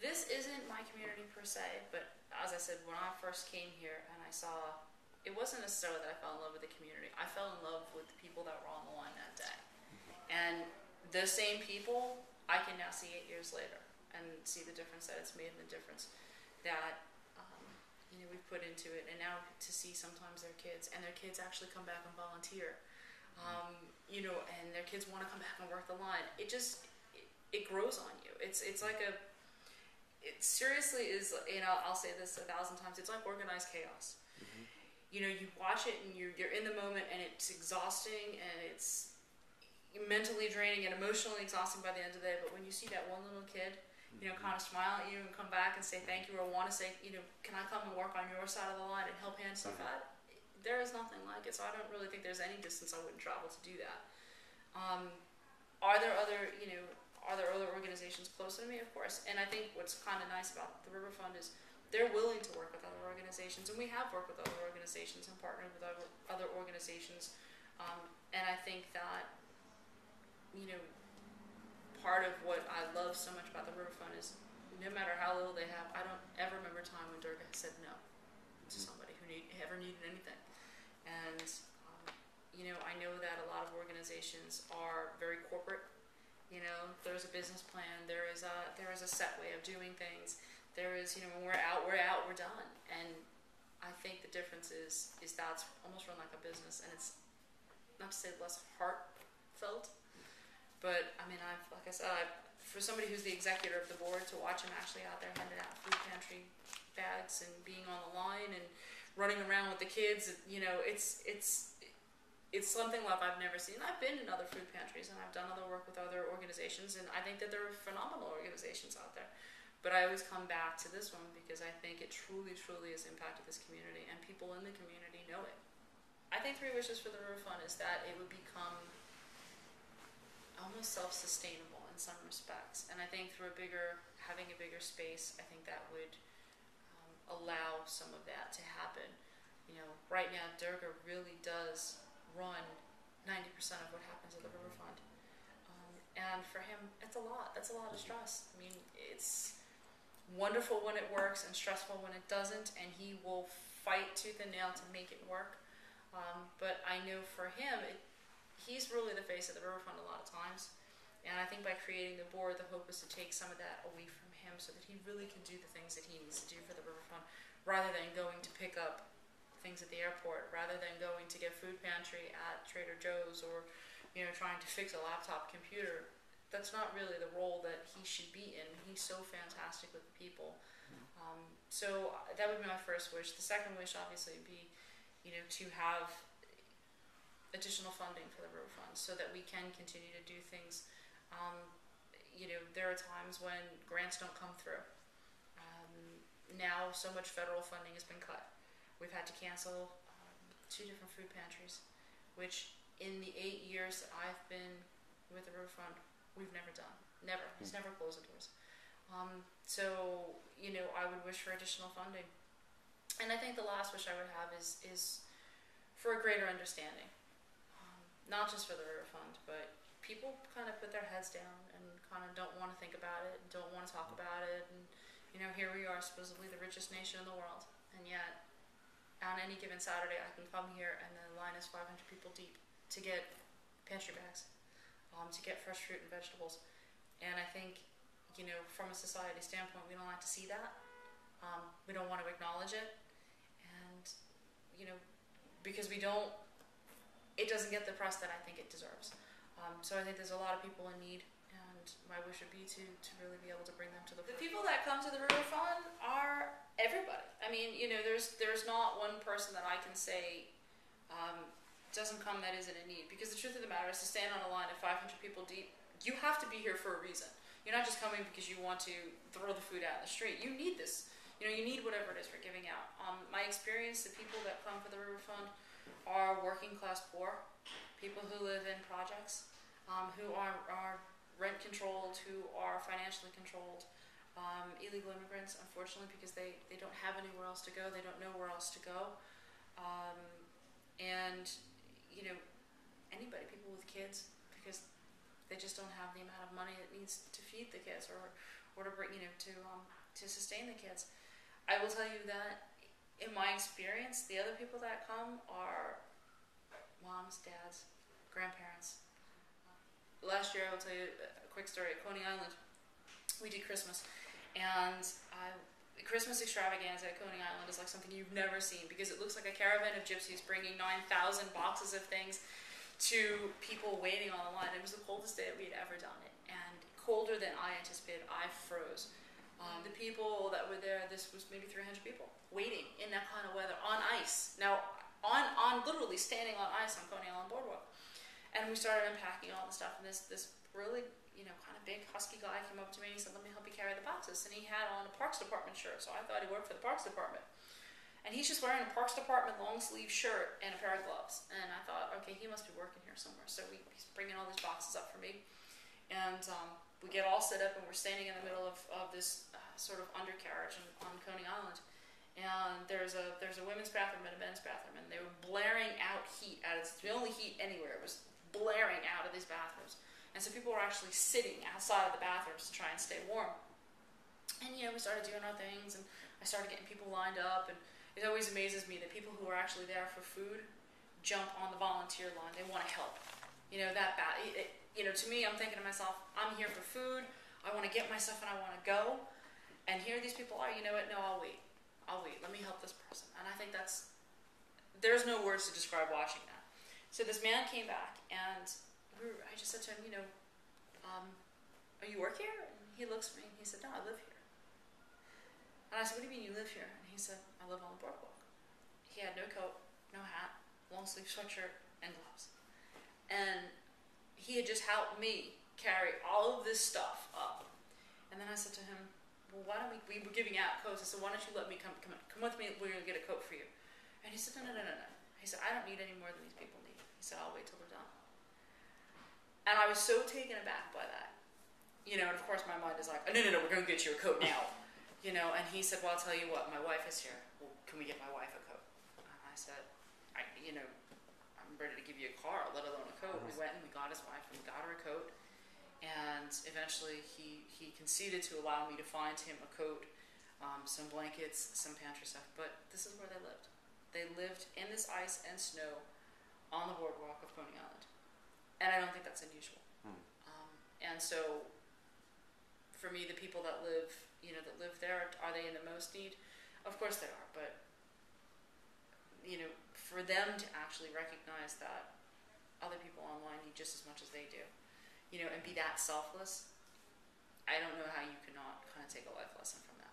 this isn't my community per se, but as I said, when I first came here and I saw, it wasn't necessarily that I fell in love with the community. I fell in love with the people that were on the line that day. And the same people, I can now see 8 years later and see the difference that it's made and the difference that we've put into it. And now to see sometimes their kids, and their kids actually come back and volunteer, and their kids want to come back and work the line. It grows on you. It's like it seriously is, I'll say this 1,000 times, it's like organized chaos. You watch it and you're in the moment, and it's exhausting, and it's mentally draining and emotionally exhausting by the end of the day. But when you see that one little kid, kind of smile at you and come back and say thank you, or want to say, can I come and work on your side of the line and help hand stuff out? There is nothing like it. So I don't really think there's any distance I wouldn't travel to do that. Are there other organizations closer to me? Of course. And I think what's kind of nice about the River Fund is they're willing to work with other organizations, and we have worked with other organizations and partnered with other organizations. And I think that, part of what I love so much about the River Fund is no matter how little they have, I don't ever remember a time when Durga has said no to somebody who ever needed anything. And, I know that a lot of organizations are very corporate. There's a business plan, there is a set way of doing things. There is, when we're out, we're done. And I think the difference is that's almost run like a business, and it's not to say less heartfelt, but I mean, like I said, for somebody who's the executive of the board, to watch him actually out there handing out food pantry bags and being on the line and running around with the kids, it's something like I've never seen. I've been in other food pantries, and I've done other work with other organizations, and I think that there are phenomenal organizations out there. But I always come back to this one because I think it truly, truly has impacted this community, and people in the community know it. I think 3 wishes for the River Fund is that it would become almost self-sustainable in some respects. And I think through having a bigger space, I think that would allow some of that to happen. Right now, Durga really does run 90% of what happens at the River Fund. And for him, it's a lot. That's a lot of stress. I mean, it's wonderful when it works and stressful when it doesn't, and he will fight tooth and nail to make it work. But I know for him, he's really the face of the River Fund a lot of times. And I think by creating the board, the hope is to take some of that away from him so that he really can do the things that he needs to do for the River Fund, rather than going to pick up things at the airport, rather than going to get food pantry at Trader Joe's, or trying to fix a laptop computer. That's not really the role that he should be in. He's so fantastic with the people. So that would be my first wish. The second wish, obviously, would be, to have additional funding for the River Fund so that we can continue to do things. There are times when grants don't come through. Now, so much federal funding has been cut. We've had to cancel 2 different food pantries, which in the 8 years that I've been with the River Fund, we've never done. Never. He's never closed the doors. So, I would wish for additional funding. And I think the last wish I would have is for a greater understanding. Not just for the River Fund, but people kind of put their heads down and kind of don't want to think about it, don't want to talk about it. And, here we are, supposedly the richest nation in the world. And yet, on any given Saturday, I can come here and the line is 500 people deep to get pantry bags, to get fresh fruit and vegetables. And I think, from a society standpoint, we don't like to see that. We don't want to acknowledge it. And, because it doesn't get the press that I think it deserves. So I think there's a lot of people in need, and my wish would be to really be able to bring them to the people that come to the River Fund are everybody. I mean, there's not one person that I can say doesn't come that isn't in need, because the truth of the matter is, to stand on a line of 500 people deep, you have to be here for a reason. You're not just coming because you want to throw the food out in the street. You need this. You need whatever it is we're giving out. My experience, the people that come for the River Fund are working class poor, people who live in projects, who are rent controlled, who are financially controlled, illegal immigrants, unfortunately, because they don't have anywhere else to go. They don't know where else to go. And, anybody, people with kids, because they just don't have the amount of money that needs to feed the kids, or to bring, to to sustain the kids. I will tell you that in my experience, the other people that come are moms, dads, grandparents. Last year, I will tell you a quick story. At Coney Island, we did Christmas, and Christmas extravaganza at Coney Island is like something you've never seen, because it looks like a caravan of gypsies bringing 9,000 boxes of things to people waiting on the line. It was the coldest day that we had ever done it, and colder than I anticipated. I froze. The people that were there, this was maybe 300 people waiting in that kind of weather on ice. Now, on literally standing on ice on Coney Island Boardwalk. And we started unpacking all the stuff, and this really, kind of big husky guy came up to me and he said, "Let me help you carry the boxes." And he had on a Parks Department shirt, so I thought he worked for the Parks Department. And he's just wearing a Parks Department long sleeve shirt and a pair of gloves. And I thought, okay, he must be working here somewhere. So he's bringing all these boxes up for me. And we get all set up, and we're standing in the middle of this sort of undercarriage on Coney Island. And there's a women's bathroom and a men's bathroom, and they were blaring out heat. It's the only heat anywhere. It was blaring out of these bathrooms. And so people were actually sitting outside of the bathrooms to try and stay warm. And, we started doing our things, and I started getting people lined up, and it always amazes me that people who are actually there for food jump on the volunteer line. They want to help. To me, I'm thinking to myself, I'm here for food, I want to get my stuff and I want to go, and here these people are, you know what, no, I'll wait, let me help this person. And I think there's no words to describe watching that. So this man came back, and I just said to him, "Are you work here?" And he looks at me and he said, "No, I live here." And I said, "What do you mean you live here?" And he said, "I live on the boardwalk." He had no coat, no hat, long sleeve sweatshirt, and gloves. And he had just helped me carry all of this stuff up. And then I said to him, "Well, why don't we were giving out coats. I said, "Why don't you let me come with me, we're going to get a coat for you." And he said, No. He said, "I don't need any more than these people need." He said, "I'll wait till they're done." And I was so taken aback by that. And of course my mind is like, no, we're going to get you a coat now. And he said, "Well, I'll tell you what, my wife is here. Well, can we get my wife a coat?" And I said, I'm ready to give you a car, let alone a coat. We went and we got his wife and we got her a coat. And eventually he conceded to allow me to find him a coat, some blankets, some pantry stuff. But this is where they lived. They lived in this ice and snow on the boardwalk of Coney Island. And I don't think that's unusual. And so for me, the people that live there, are they in the most need? Of course they are. But, for them to actually recognize that other people online need just as much as they do, and be that selfless, I don't know how you cannot kind of take a life lesson from that.